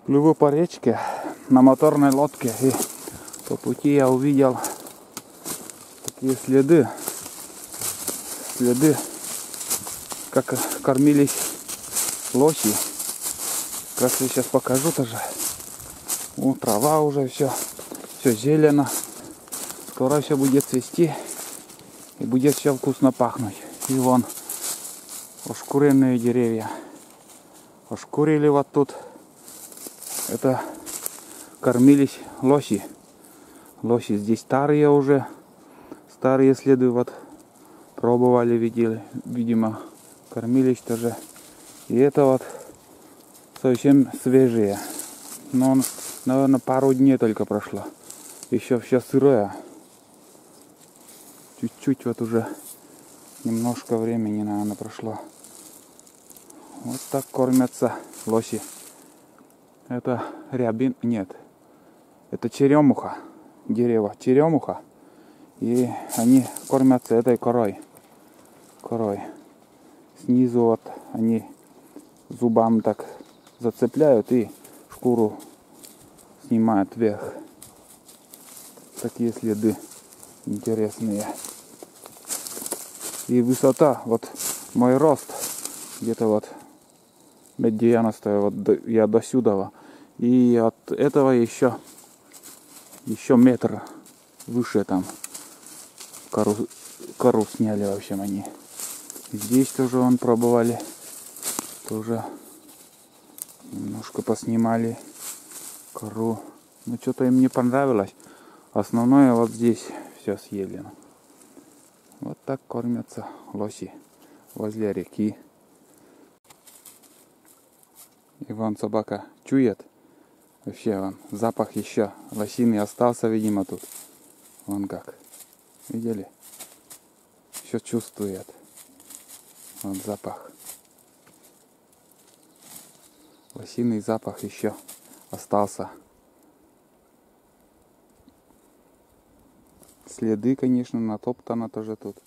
Плыву по речке на моторной лодке, и по пути я увидел такие следы, как кормились лоси. Как я сейчас покажу тоже. О, трава уже все зелено. Скоро все будет цвести и будет все вкусно пахнуть. И вон ошкуренные деревья. Ошкурили вот тут. Это кормились лоси. Лоси здесь старые уже. Старые следы вот пробовали, видели, видимо, кормились тоже. И это вот совсем свежие. Но, наверное, пару дней только прошло. Еще все сырое. Чуть-чуть вот уже немножко времени, наверное, прошло. Вот так кормятся лоси. Это рябин, нет. Это черемуха. Дерево черемуха. И они кормятся этой корой. Снизу вот они зубами так зацепляют и шкуру снимают вверх. Такие следы интересные. И высота, вот мой рост, где-то вот 1,90 м, вот я до сюда. И от этого еще метр выше там кору сняли, в общем, они. Здесь тоже вон пробовали. Тоже немножко поснимали кору. Но что-то им не понравилось. Основное вот здесь все съели. Вот так кормятся лоси возле реки. И вон собака чует. Вообще вон запах еще лосины остался, видимо, тут. Вон как. Видели? Все чувствует. Вот запах. Лосиный запах еще остался. Следы, конечно, натоптано тоже тут.